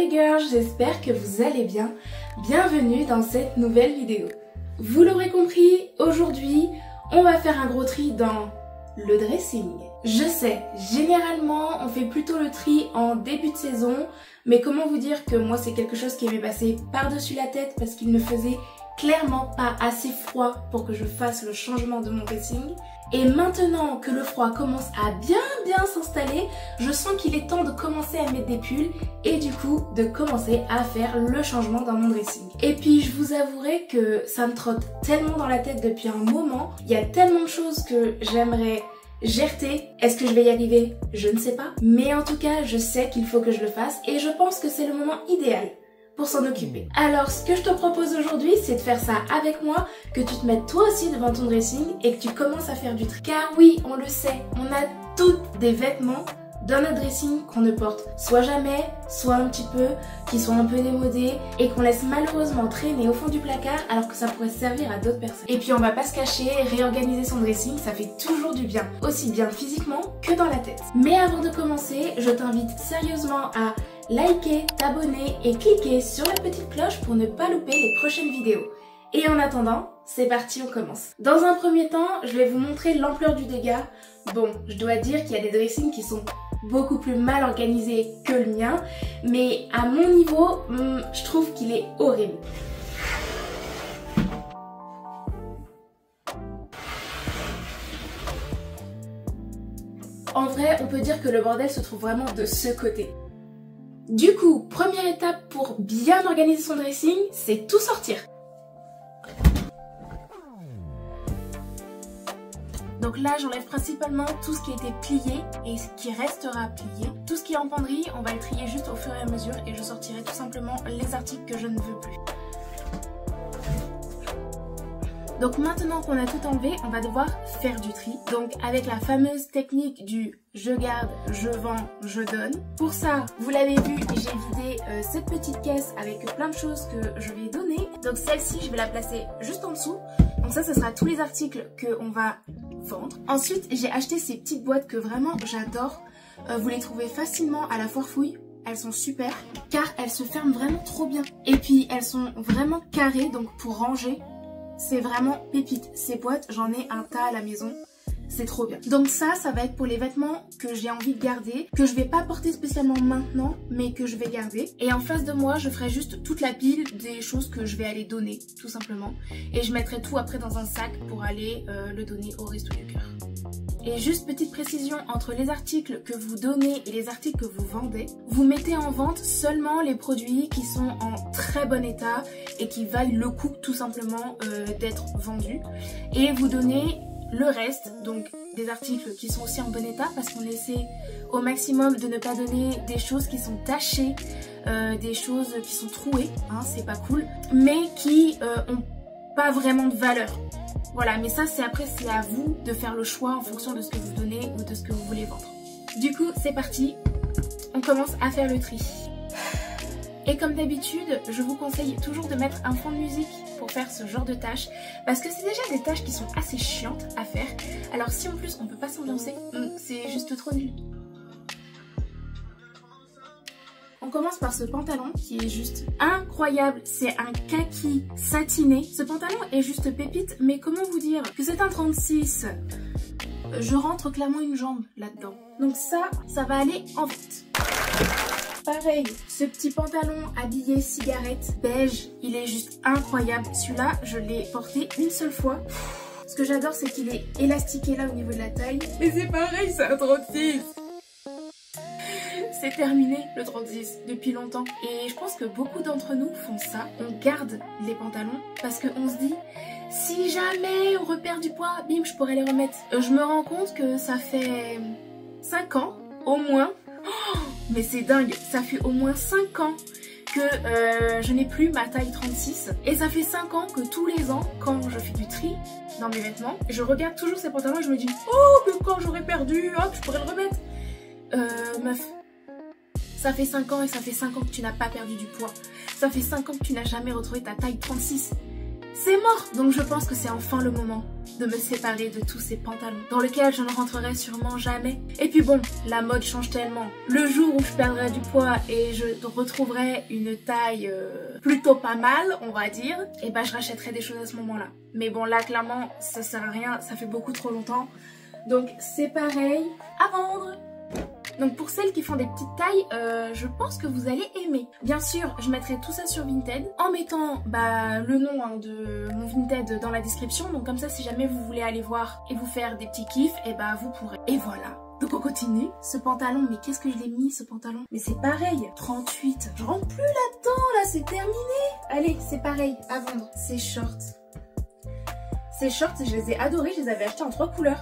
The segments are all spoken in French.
les girls, j'espère que vous allez bien. Bienvenue dans cette nouvelle vidéo. Vous l'aurez compris, aujourd'hui, on va faire un gros tri dans le dressing. Je sais, généralement, on fait plutôt le tri en début de saison, mais comment vous dire que moi, c'est quelque chose qui m'est passé par-dessus la tête parce qu'il ne faisait clairement pas assez froid pour que je fasse le changement de mon dressing. Et maintenant que le froid commence à bien s'installer, je sens qu'il est temps de commencer à mettre des pulls et du coup de commencer à faire le changement dans mon dressing. Et puis je vous avouerai que ça me trotte tellement dans la tête depuis un moment, il y a tellement de choses que j'aimerais gerter. Est-ce que je vais y arriver? Je ne sais pas. Mais en tout cas, je sais qu'il faut que je le fasse et je pense que c'est le moment idéal pour s'en occuper. Alors ce que je te propose aujourd'hui, c'est de faire ça avec moi, que tu te mettes toi aussi devant ton dressing et que tu commences à faire du tri. Car oui, on le sait, on a toutes des vêtements dans notre dressing qu'on ne porte soit jamais, soit un petit peu, qui sont un peu démodés et qu'on laisse malheureusement traîner au fond du placard alors que ça pourrait servir à d'autres personnes. Et puis on va pas se cacher, réorganiser son dressing, ça fait toujours du bien, aussi bien physiquement que dans la tête. Mais avant de commencer, je t'invite sérieusement à liker, t'abonner et cliquer sur la petite cloche pour ne pas louper les prochaines vidéos. Et en attendant, c'est parti, on commence. Dans un premier temps, je vais vous montrer l'ampleur du dégât. Bon, je dois dire qu'il y a des dressings qui sont beaucoup plus mal organisés que le mien, mais à mon niveau, je trouve qu'il est horrible. En vrai, on peut dire que le bordel se trouve vraiment de ce côté. Du coup, première étape pour bien organiser son dressing, c'est tout sortir. Donc là, j'enlève principalement tout ce qui a été plié et ce qui restera plié. Tout ce qui est en penderie, on va le trier juste au fur et à mesure et je sortirai tout simplement les articles que je ne veux plus. Donc maintenant qu'on a tout enlevé, on va devoir faire du tri. Donc avec la fameuse technique du je garde, je vends, je donne. Pour ça, vous l'avez vu, j'ai vidé cette petite caisse avec plein de choses que je vais donner. Donc celle-ci, je vais la placer juste en dessous. Donc ça, ce sera tous les articles qu'on va vendre. Ensuite, j'ai acheté ces petites boîtes que vraiment j'adore. Vous les trouvez facilement à la Foire Fouille. Elles sont super car elles se ferment vraiment trop bien. Et puis elles sont vraiment carrées, donc pour ranger. C'est vraiment pépite. Ces boîtes, j'en ai un tas à la maison. C'est trop bien. Donc ça va être pour les vêtements que j'ai envie de garder, que je vais pas porter spécialement maintenant, mais que je vais garder. Et en face de moi, je ferai juste toute la pile des choses que je vais aller donner, tout simplement. Et je mettrai tout après dans un sac pour aller le donner au Resto du Cœur. Et juste petite précision, entre les articles que vous donnez et les articles que vous vendez, vous mettez en vente seulement les produits qui sont en très bon état et qui valent le coup tout simplement d'être vendus. Et vous donnez le reste, donc des articles qui sont aussi en bon état parce qu'on essaie au maximum de ne pas donner des choses qui sont tachées, des choses qui sont trouées, hein, c'est pas cool, mais qui ont pas vraiment de valeur. Voilà, mais ça c'est après, c'est à vous de faire le choix en fonction de ce que vous donnez ou de ce que vous voulez vendre. Du coup, c'est parti, on commence à faire le tri. Et comme d'habitude, je vous conseille toujours de mettre un fond de musique pour faire ce genre de tâches parce que c'est déjà des tâches qui sont assez chiantes à faire. Alors si en plus on peut pas s'ambiancer, c'est juste trop nul. On commence par ce pantalon qui est juste incroyable, c'est un kaki satiné. Ce pantalon est juste pépite, mais comment vous dire que c'est un 36. Je rentre clairement une jambe là-dedans. Donc ça va aller en vente. Pareil, ce petit pantalon habillé cigarette beige, il est juste incroyable. Celui-là, je l'ai porté une seule fois. Ce que j'adore, c'est qu'il est élastiqué là au niveau de la taille. Mais c'est pareil, c'est un 36. C'est terminé le 36 depuis longtemps et je pense que beaucoup d'entre nous font ça. On garde les pantalons parce qu'on se dit si jamais on repère du poids, bim, je pourrais les remettre. Je me rends compte que ça fait 5 ans au moins. Oh, mais c'est dingue, ça fait au moins 5 ans que je n'ai plus ma taille 36 et ça fait 5 ans que tous les ans quand je fais du tri dans mes vêtements, je regarde toujours ces pantalons et je me dis oh mais quand j'aurais perdu, hop je pourrais le remettre. Meuf, ça fait 5 ans et ça fait 5 ans que tu n'as pas perdu du poids. Ça fait 5 ans que tu n'as jamais retrouvé ta taille 36. c'est mort. Donc je pense que c'est enfin le moment de me séparer de tous ces pantalons dans lesquels je ne rentrerai sûrement jamais. Et puis bon, la mode change tellement. Le jour où je perdrai du poids et je retrouverai une taille plutôt pas mal, on va dire, et bah je rachèterai des choses à ce moment-là. Mais bon, là clairement ça sert à rien, ça fait beaucoup trop longtemps. Donc c'est pareil, à vendre. Donc pour celles qui font des petites tailles, je pense que vous allez aimer. Bien sûr, je mettrai tout ça sur Vinted en mettant le nom de mon Vinted dans la description. Donc comme ça, si jamais vous voulez aller voir et vous faire des petits kiffs, et bah vous pourrez. Et voilà. Donc on continue. Ce pantalon, mais qu'est-ce que je l'ai mis ce pantalon? Mais c'est pareil, 38. Je rentre plus là-dedans, là c'est terminé. Allez, c'est pareil, à vendre. Ces shorts. Ces shorts, je les ai adorés, je les avais achetés en 3 couleurs.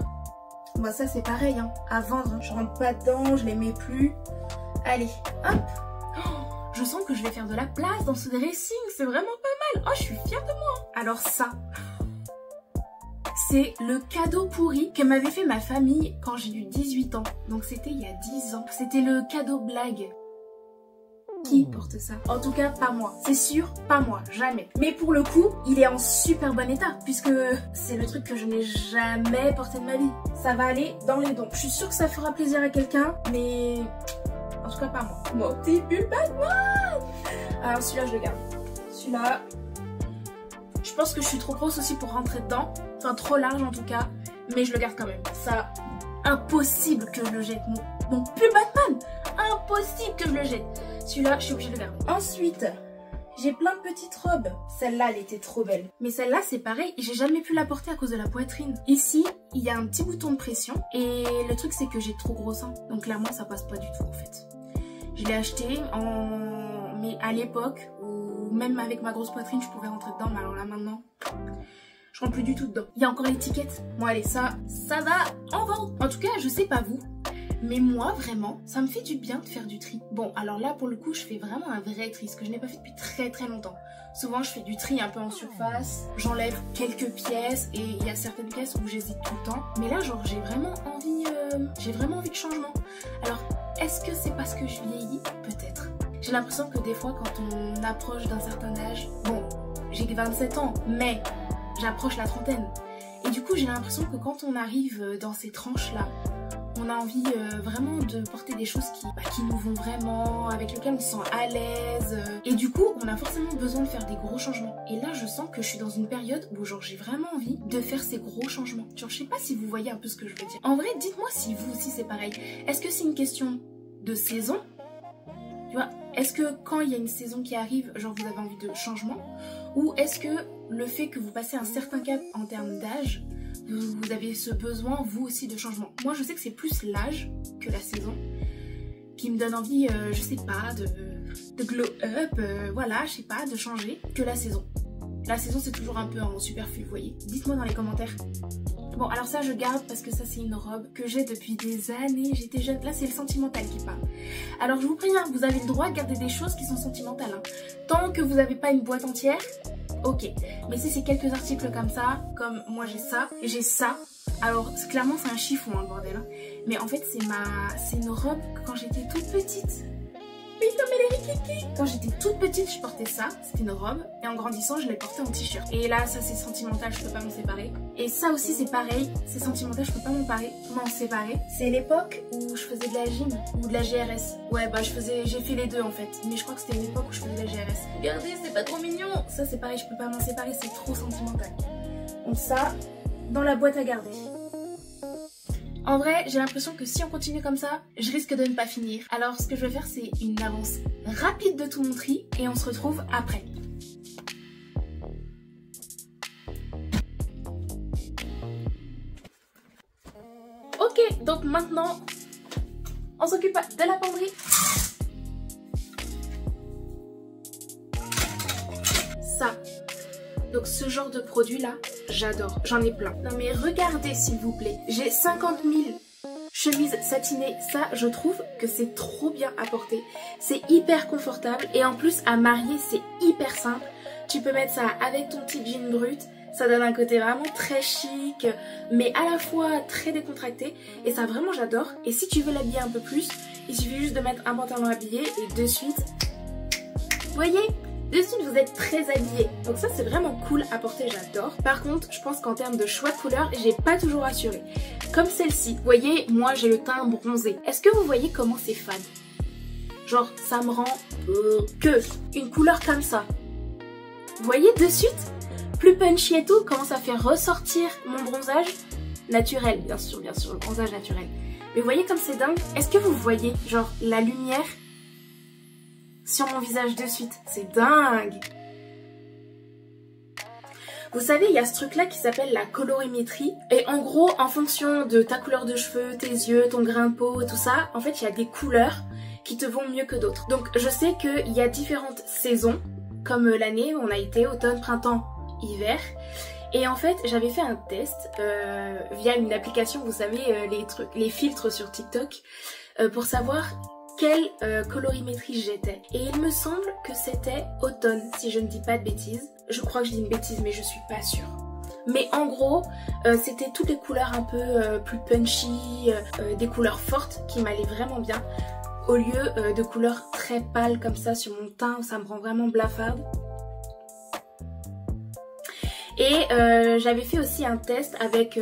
Bah ça c'est pareil, hein, à vendre, je rentre pas dedans, je les mets plus. Allez, hop. Oh, je sens que je vais faire de la place dans ce dressing, c'est vraiment pas mal. Oh, je suis fière de moi. Alors ça, c'est le cadeau pourri que m'avait fait ma famille quand j'ai eu 18 ans. Donc c'était il y a 10 ans. C'était le cadeau blague. Qui porte ça? En tout cas, pas moi. C'est sûr, pas moi, jamais. Mais pour le coup, il est en super bon état, puisque c'est le truc que je n'ai jamais porté de ma vie. Ça va aller dans les dons. Je suis sûre que ça fera plaisir à quelqu'un, mais en tout cas pas moi. Mon petit pull Batman. Alors celui-là, je le garde. Celui-là, je pense que je suis trop grosse aussi pour rentrer dedans. Enfin, trop large en tout cas, mais je le garde quand même. Ça, impossible que je le jette. Mon pull Batman, impossible que je le jette. Celui-là, je suis obligée de le garder. Ensuite, j'ai plein de petites robes. Celle-là, elle était trop belle. Mais celle-là, c'est pareil, j'ai jamais pu la porter à cause de la poitrine. Ici, il y a un petit bouton de pression. Et le truc, c'est que j'ai trop gros seins. Donc clairement, ça passe pas du tout, en fait. Je l'ai acheté mais à l'époque, où même avec ma grosse poitrine, je pouvais rentrer dedans. Mais alors là, maintenant, je rentre plus du tout dedans. Il y a encore l'étiquette. Bon, allez, ça va en vente. En tout cas, je sais pas vous, mais moi, vraiment, ça me fait du bien de faire du tri. Bon, alors là, pour le coup, je fais vraiment un vrai tri, ce que je n'ai pas fait depuis très très longtemps. Souvent, je fais du tri un peu en surface, j'enlève quelques pièces et il y a certaines pièces où j'hésite tout le temps. Mais là, genre, j'ai vraiment envie de changement. Alors, est-ce que c'est parce que je vieillis? Peut-être. J'ai l'impression que des fois, quand on approche d'un certain âge, bon, j'ai 27 ans, mais j'approche la trentaine. Et du coup, j'ai l'impression que quand on arrive dans ces tranches-là, on a envie vraiment de porter des choses qui nous vont vraiment, avec lesquelles on se sent à l'aise. Et du coup, on a forcément besoin de faire des gros changements. Et là, je sens que je suis dans une période où genre j'ai vraiment envie de faire ces gros changements. Genre, je sais pas si vous voyez un peu ce que je veux dire. En vrai, dites-moi si vous aussi c'est pareil. Est-ce que c'est une question de saison? Tu vois, est-ce que quand il y a une saison qui arrive, genre vous avez envie de changement? Ou est-ce que le fait que vous passez un certain cap en termes d'âge, vous avez ce besoin, vous aussi, de changement? Moi, je sais que c'est plus l'âge que la saison qui me donne envie, je sais pas, de glow up, voilà, je sais pas, de changer, que la saison. La saison, c'est toujours un peu en superflu, vous voyez. Dites-moi dans les commentaires. Bon, alors ça, je garde parce que ça, c'est une robe que j'ai depuis des années. J'étais jeune. Là, c'est le sentimental qui parle. Alors, je vous préviens, vous avez le droit de garder des choses qui sont sentimentales, hein. Tant que vous n'avez pas une boîte entière, ok. Mais si c'est quelques articles comme ça, comme moi j'ai ça, et j'ai ça, alors clairement c'est un chiffon, hein, le bordel, hein. Mais en fait c'est une robe que quand j'étais toute petite. Oui, comme elle est rikiki. Quand j'étais toute petite, je portais ça, c'était une robe, et en grandissant, je l'ai portée en t-shirt. Et là, ça c'est sentimental, je peux pas m'en séparer. Et ça aussi c'est pareil, c'est sentimental, je peux pas m'en séparer. C'est l'époque où je faisais de la gym ou de la GRS. Ouais, bah j'ai fait les deux en fait, mais je crois que c'était une époque où je faisais de la GRS. Regardez, c'est pas trop mignon. Ça c'est pareil, je peux pas m'en séparer, c'est trop sentimental. Donc ça, dans la boîte à garder. En vrai, j'ai l'impression que si on continue comme ça, je risque de ne pas finir. Alors ce que je vais faire, c'est une avance rapide de tout mon tri et on se retrouve après. Ok, donc maintenant, on s'occupe de la penderie. Ça. Donc ce genre de produit là, j'adore, j'en ai plein. Non mais regardez s'il vous plaît, j'ai 50 000 chemises satinées, ça je trouve que c'est trop bien à porter. C'est hyper confortable et en plus à marier c'est hyper simple. Tu peux mettre ça avec ton petit jean brut, ça donne un côté vraiment très chic mais à la fois très décontracté et ça vraiment j'adore. Et si tu veux l'habiller un peu plus, il suffit juste de mettre un pantalon habillé et de suite, vous voyez, De suite, vous êtes très habillés. Donc ça, c'est vraiment cool à porter, j'adore. Par contre, je pense qu'en termes de choix de couleurs, j'ai pas toujours assuré. Comme celle-ci. Vous voyez, moi, j'ai le teint bronzé. Est-ce que vous voyez comment c'est fade? Genre, ça me rend que une couleur comme ça. Vous voyez de suite? Plus punchy et tout, comment ça fait ressortir mon bronzage naturel, bien sûr, le bronzage naturel. Mais vous voyez comme c'est dingue? Est-ce que vous voyez, genre, la lumière sur mon visage de suite? C'est dingue! Vous savez, il y a ce truc-là qui s'appelle la colorimétrie. Et en gros, en fonction de ta couleur de cheveux, tes yeux, ton grain de peau et tout ça, en fait, il y a des couleurs qui te vont mieux que d'autres. Donc, je sais qu'il y a différentes saisons, comme l'année où on a été automne, printemps, hiver. Et en fait, j'avais fait un test via une application, vous savez, les filtres sur TikTok, pour savoir quelle colorimétrie j'étais. Et il me semble que c'était automne, si je ne dis pas de bêtises. Je crois que je dis une bêtise, mais je suis pas sûre. Mais en gros, c'était toutes les couleurs un peu plus punchy, des couleurs fortes qui m'allaient vraiment bien, au lieu de couleurs très pâles comme ça sur mon teint, où ça me rend vraiment blafarde. Et j'avais fait aussi un test avec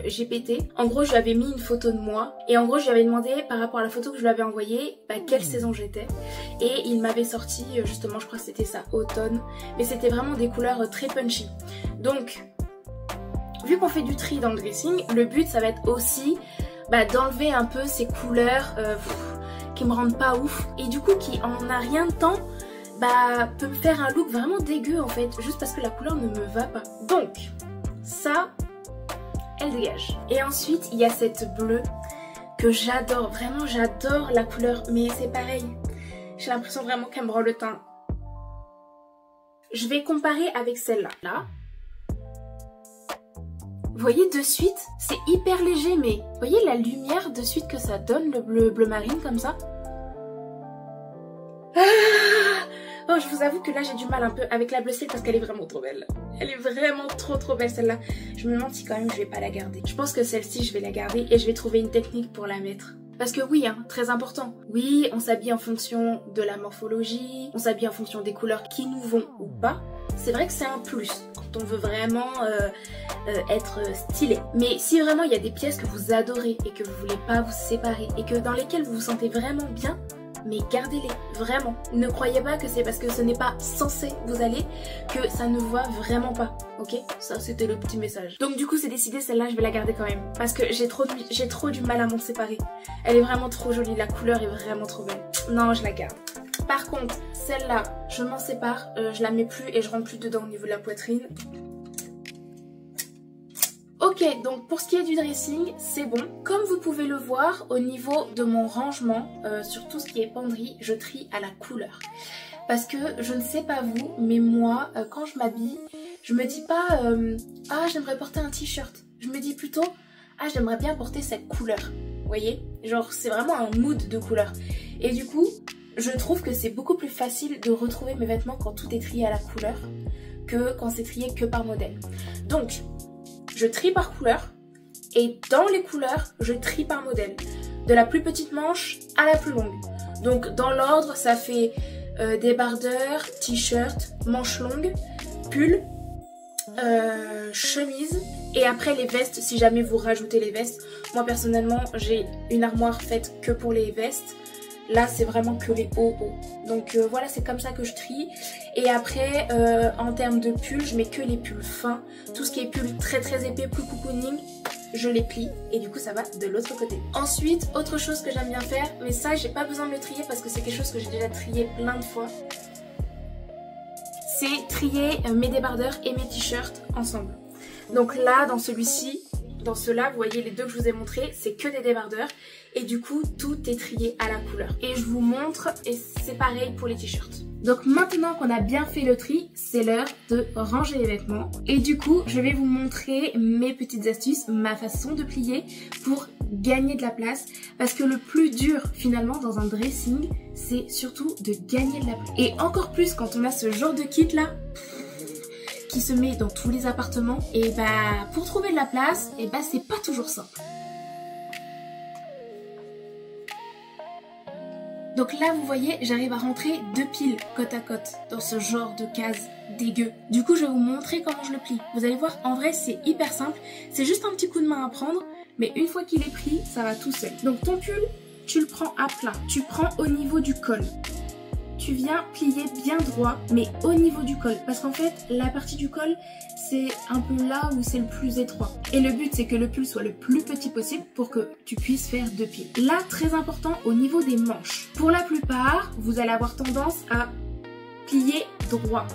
GPT. En gros, je lui avais mis une photo de moi. Et en gros, je lui avais demandé, par rapport à la photo que je lui avais envoyée, quelle saison j'étais. Et il m'avait sorti, justement, je crois que c'était ça, automne. Mais c'était vraiment des couleurs très punchy. Donc, vu qu'on fait du tri dans le dressing, le but, ça va être aussi d'enlever un peu ces couleurs qui me rendent pas ouf. Et du coup, qui en a rien de temps, peut me faire un look vraiment dégueu en fait, juste parce que la couleur ne me va pas. Donc, ça, elle dégage. Et ensuite, il y a cette bleue que j'adore, vraiment j'adore la couleur, mais c'est pareil. J'ai l'impression vraiment qu'elle me rend le teint. Je vais comparer avec celle-là. Là. Vous voyez de suite, c'est hyper léger, mais vous voyez la lumière de suite que ça donne, le bleu marine comme ça. Oh, je vous avoue que là j'ai du mal un peu avec la bleue ciel parce qu'elle est vraiment trop belle. Elle est vraiment trop belle celle-là. Je me demande si quand même je vais pas la garder. Je pense que celle-ci je vais la garder et je vais trouver une technique pour la mettre. Parce que oui, hein, très important. Oui, on s'habille en fonction de la morphologie, on s'habille en fonction des couleurs qui nous vont ou pas. C'est vrai que c'est un plus quand on veut vraiment être stylé. Mais si vraiment il y a des pièces que vous adorez et que vous voulez pas vous séparer et que dans lesquelles vous vous sentez vraiment bien, mais gardez-les, vraiment. Ne croyez pas que c'est parce que ce n'est pas censé vous aller que ça ne vous va vraiment pas, ok? Ça, c'était le petit message. Donc du coup, c'est décidé, celle-là, je vais la garder quand même. Parce que j'ai trop du mal à m'en séparer. Elle est vraiment trop jolie, la couleur est vraiment trop belle. Non, je la garde. Par contre, celle-là, je m'en sépare, je la mets plus et je rentre plus dedans au niveau de la poitrine. Ok, donc pour ce qui est du dressing, c'est bon. Comme vous pouvez le voir, au niveau de mon rangement, sur tout ce qui est penderie, je trie à la couleur. Parce que je ne sais pas vous, mais moi, quand je m'habille, je me dis pas ah, j'aimerais porter un t-shirt. Je me dis plutôt ah, j'aimerais bien porter cette couleur. Vous voyez? Genre, c'est vraiment un mood de couleur. Et du coup, je trouve que c'est beaucoup plus facile de retrouver mes vêtements quand tout est trié à la couleur que quand c'est trié que par modèle. Donc, je trie par couleur et dans les couleurs, je trie par modèle. De la plus petite manche à la plus longue. Donc dans l'ordre, ça fait débardeur, t-shirt, manche longue, pull, chemise et après les vestes si jamais vous rajoutez les vestes. Moi personnellement, j'ai une armoire faite que pour les vestes. Là, c'est vraiment que les hauts. Donc voilà, c'est comme ça que je trie. Et après, en termes de pulls, je mets que les pulls fins. Tout ce qui est pull très épais, plus cocooning, je les plie. Et du coup, ça va de l'autre côté. Ensuite, autre chose que j'aime bien faire, mais ça, j'ai pas besoin de le trier parce que c'est quelque chose que j'ai déjà trié plein de fois. C'est trier mes débardeurs et mes t-shirts ensemble. Donc là, dans celui-ci, dans ceux-là, vous voyez les deux que je vous ai montrés, c'est que des débardeurs. Et du coup, tout est trié à la couleur. Et je vous montre, et c'est pareil pour les t-shirts. Donc maintenant qu'on a bien fait le tri, c'est l'heure de ranger les vêtements. Et du coup, je vais vous montrer mes petites astuces, ma façon de plier pour gagner de la place. Parce que le plus dur finalement dans un dressing, c'est surtout de gagner de la place. Et encore plus quand on a ce genre de kit là, qui se met dans tous les appartements, et pour trouver de la place, et c'est pas toujours simple. Donc Donc là, vous voyez, j'arrive à rentrer 2 piles côte à côte dans ce genre de case dégueu. Du coup, je vais vous montrer comment je le plie. Vous allez voir, en vrai, c'est hyper simple. C'est juste un petit coup de main à prendre, mais une fois qu'il est pris, ça va tout seul. Donc ton pull, tu le prends à plat. Tu prends au niveau du col. Tu viens plier bien droit, mais au niveau du col. Parce qu'en fait, la partie du col, c'est un peu là où c'est le plus étroit. Et le but, c'est que le pull soit le plus petit possible pour que tu puisses faire 2 piles. Là, très important, au niveau des manches. Pour la plupart, vous allez avoir tendance à plier droit.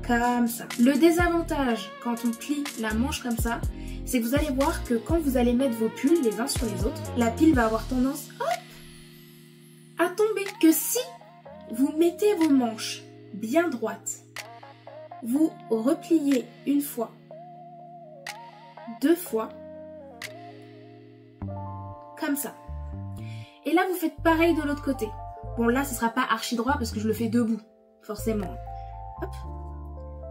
Comme ça. Le désavantage, quand on plie la manche comme ça, c'est que vous allez voir que quand vous allez mettre vos pulls les uns sur les autres, la pile va avoir tendance, hop, à tomber. Que si vous mettez vos manches bien droites, vous repliez une fois, 2 fois, comme ça. Et là, vous faites pareil de l'autre côté. Bon, là, ce sera pas archi droit parce que je le fais debout, forcément. Hop,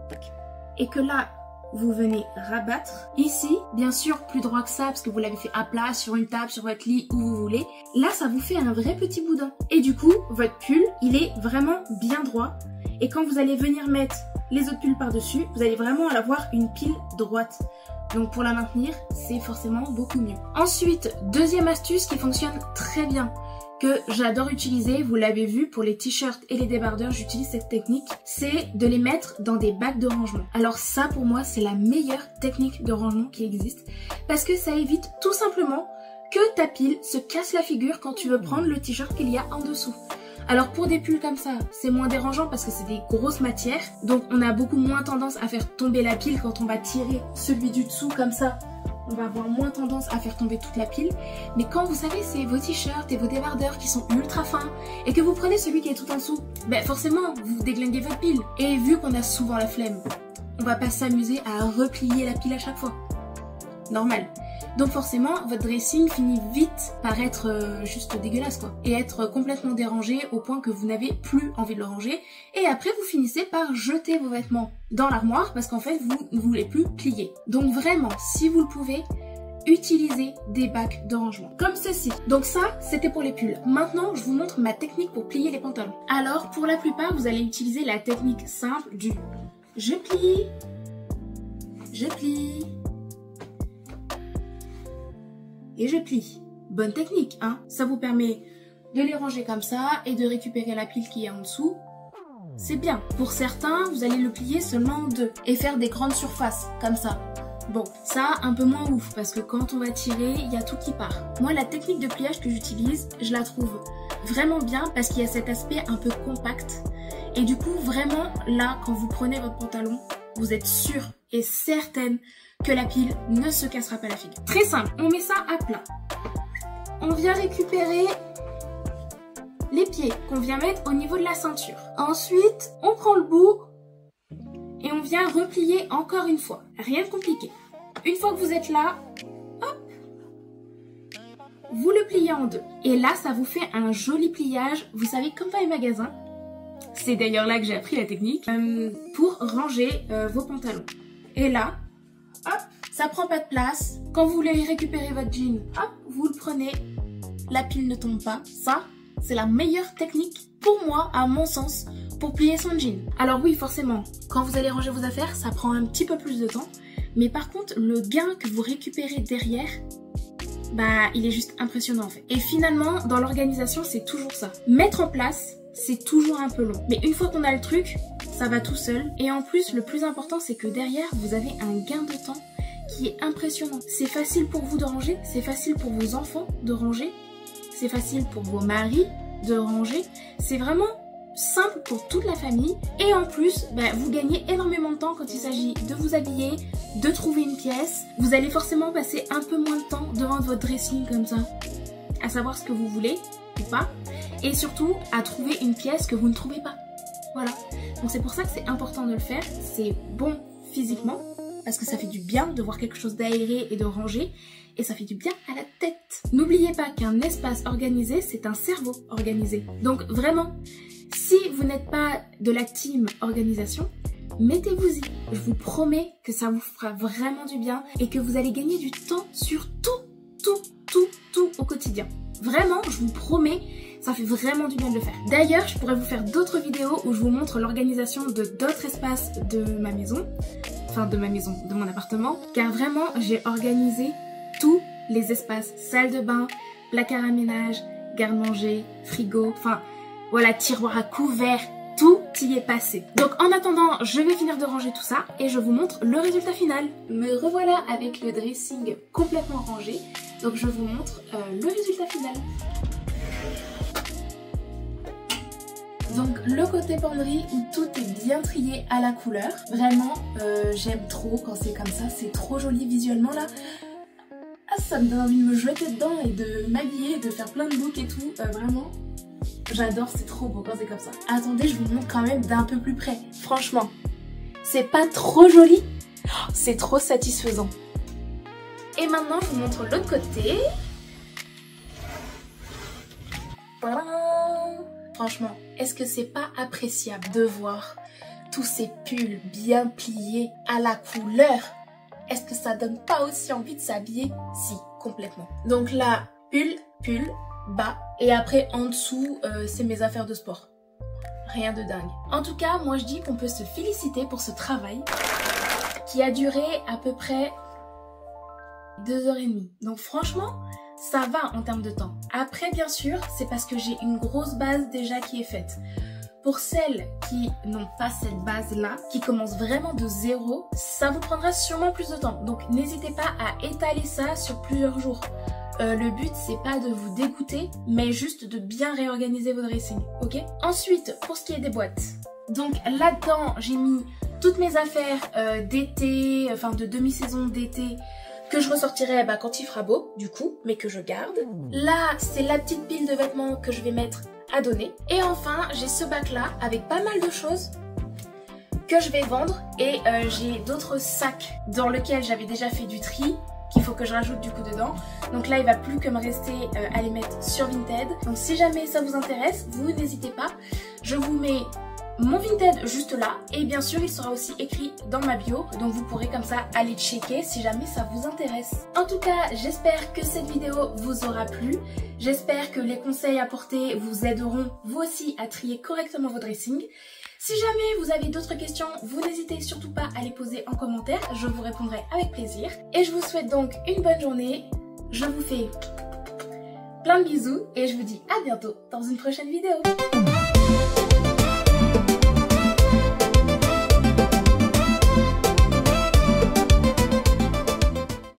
tac. Et que là, vous venez rabattre. Ici, bien sûr, plus droit que ça parce que vous l'avez fait à plat, sur une table, sur votre lit, où vous voulez. Là, ça vous fait un vrai petit boudin. Et du coup, votre pull, il est vraiment bien droit. Et quand vous allez venir mettre les autres pulls par-dessus, vous allez vraiment avoir une pile droite. Donc pour la maintenir, c'est forcément beaucoup mieux. Ensuite, deuxième astuce qui fonctionne très bien, que j'adore utiliser, vous l'avez vu pour les t-shirts et les débardeurs, j'utilise cette technique, c'est de les mettre dans des bacs de rangement. Alors ça pour moi c'est la meilleure technique de rangement qui existe parce que ça évite tout simplement que ta pile se casse la figure quand tu veux prendre le t-shirt qu'il y a en dessous. Alors pour des pulls comme ça, c'est moins dérangeant parce que c'est des grosses matières, donc on a beaucoup moins tendance à faire tomber la pile quand on va tirer celui du dessous comme ça. On va avoir moins tendance à faire tomber toute la pile. Mais quand vous savez, c'est vos t-shirts et vos débardeurs qui sont ultra fins et que vous prenez celui qui est tout en dessous, ben forcément, vous déglinguez votre pile. Et vu qu'on a souvent la flemme, on va pas s'amuser à replier la pile à chaque fois. Normal. Donc forcément, votre dressing finit vite par être juste dégueulasse quoi. Et être complètement dérangé au point que vous n'avez plus envie de le ranger. Et après, vous finissez par jeter vos vêtements dans l'armoire parce qu'en fait, vous ne voulez plus plier. Donc vraiment, si vous le pouvez, utilisez des bacs de rangement. Comme ceci. Donc ça, c'était pour les pulls. Maintenant, je vous montre ma technique pour plier les pantalons. Alors, pour la plupart, vous allez utiliser la technique simple du je plie, et je plie. Bonne technique, hein. Ça vous permet de les ranger comme ça et de récupérer la pile qui est en dessous. C'est bien. Pour certains, vous allez le plier seulement en 2 et faire des grandes surfaces, comme ça. Bon, ça, un peu moins ouf, parce que quand on va tirer, il y a tout qui part. Moi, la technique de pliage que j'utilise, je la trouve vraiment bien parce qu'il y a cet aspect un peu compact. Et du coup, vraiment, là, quand vous prenez votre pantalon, vous êtes sûre et certaine que la pile ne se cassera pas la figure. Très simple, on met ça à plat. On vient récupérer les pieds qu'on vient mettre au niveau de la ceinture. Ensuite, on prend le bout et on vient replier encore une fois. Rien de compliqué. Une fois que vous êtes là, hop, vous le pliez en 2. Et là, ça vous fait un joli pliage, vous savez, comme dans les magasins. C'est d'ailleurs là que j'ai appris la technique pour ranger vos pantalons. Et là, hop, ça prend pas de place. Quand vous voulez récupérer votre jean, hop, vous le prenez, la pile ne tombe pas. Ça, c'est la meilleure technique pour moi, à mon sens, pour plier son jean. Alors oui, forcément, quand vous allez ranger vos affaires, ça prend un petit peu plus de temps. Mais par contre, le gain que vous récupérez derrière, bah, il est juste impressionnant en fait. Et finalement, dans l'organisation, c'est toujours ça. Mettre en place, c'est toujours un peu long. Mais une fois qu'on a le truc, ça va tout seul. Et en plus, le plus important, c'est que derrière, vous avez un gain de temps qui est impressionnant. C'est facile pour vous de ranger, c'est facile pour vos enfants de ranger, c'est facile pour vos maris de ranger. C'est vraiment simple pour toute la famille. Et en plus, bah, vous gagnez énormément de temps quand il s'agit de vous habiller, de trouver une pièce. Vous allez forcément passer un peu moins de temps devant votre dressing comme ça, à savoir ce que vous voulez ou pas. Et surtout, à trouver une pièce que vous ne trouvez pas. Voilà. Donc c'est pour ça que c'est important de le faire. C'est bon physiquement, parce que ça fait du bien de voir quelque chose d'aéré et de rangé. Et ça fait du bien à la tête. N'oubliez pas qu'un espace organisé, c'est un cerveau organisé. Donc vraiment, si vous n'êtes pas de la team organisation, mettez-vous-y. Je vous promets que ça vous fera vraiment du bien et que vous allez gagner du temps sur tout au quotidien. Vraiment, je vous promets, Ça fait vraiment du bien de le faire. D'ailleurs, je pourrais vous faire d'autres vidéos où je vous montre l'organisation de d'autres espaces de ma maison. Enfin, de ma maison, de mon appartement. Car vraiment, j'ai organisé tous les espaces. Salle de bain, placard à ménage, garde-manger, frigo, enfin, voilà, tiroir à couverts. Tout y est passé. Donc en attendant, je vais finir de ranger tout ça et je vous montre le résultat final. Me revoilà avec le dressing complètement rangé. Donc je vous montre le résultat final. Donc le côté penderie où tout est bien trié à la couleur. Vraiment, j'aime trop quand c'est comme ça. C'est trop joli visuellement là. Ah, ça me donne envie de me jeter dedans et de m'habiller, de faire plein de looks et tout. Vraiment. J'adore, c'est trop beau quand c'est comme ça. Attendez, je vous montre quand même d'un peu plus près. Franchement, c'est pas trop joli? Oh, c'est trop satisfaisant. Et maintenant, je vous montre l'autre côté. Voilà. Franchement, est-ce que c'est pas appréciable de voir tous ces pulls bien pliés à la couleur? Est-ce que ça donne pas aussi envie de s'habiller? Si, complètement. Donc là, pull, bas, et après en dessous c'est mes affaires de sport. Rien de dingue. En tout cas, moi je dis qu'on peut se féliciter pour ce travail qui a duré à peu près 2h30. Donc franchement, ça va en termes de temps. Après bien sûr, c'est parce que j'ai une grosse base déjà qui est faite. Pour celles qui n'ont pas cette base-là, qui commencent vraiment de zéro, ça vous prendra sûrement plus de temps. Donc n'hésitez pas à étaler ça sur plusieurs jours. Le but c'est pas de vous dégoûter, mais juste de bien réorganiser vos dressings, ok? Ensuite, pour ce qui est des boîtes. Donc là-dedans, j'ai mis toutes mes affaires d'été, enfin de demi-saison d'été, que je ressortirai quand il fera beau, du coup, mais que je garde. Là, c'est la petite pile de vêtements que je vais mettre à donner. Et enfin, j'ai ce bac-là avec pas mal de choses que je vais vendre. Et j'ai d'autres sacs dans lesquels j'avais déjà fait du tri, qu'il faut que je rajoute du coup dedans. Donc là il va plus que me rester à les mettre sur Vinted. Donc si jamais ça vous intéresse, vous n'hésitez pas. Je vous mets mon Vinted juste là et bien sûr il sera aussi écrit dans ma bio. Donc vous pourrez comme ça aller checker si jamais ça vous intéresse. En tout cas j'espère que cette vidéo vous aura plu. J'espère que les conseils apportés vous aideront vous aussi à trier correctement vos dressings. Si jamais vous avez d'autres questions, vous n'hésitez surtout pas à les poser en commentaire, je vous répondrai avec plaisir. Et je vous souhaite donc une bonne journée, je vous fais plein de bisous et je vous dis à bientôt dans une prochaine vidéo.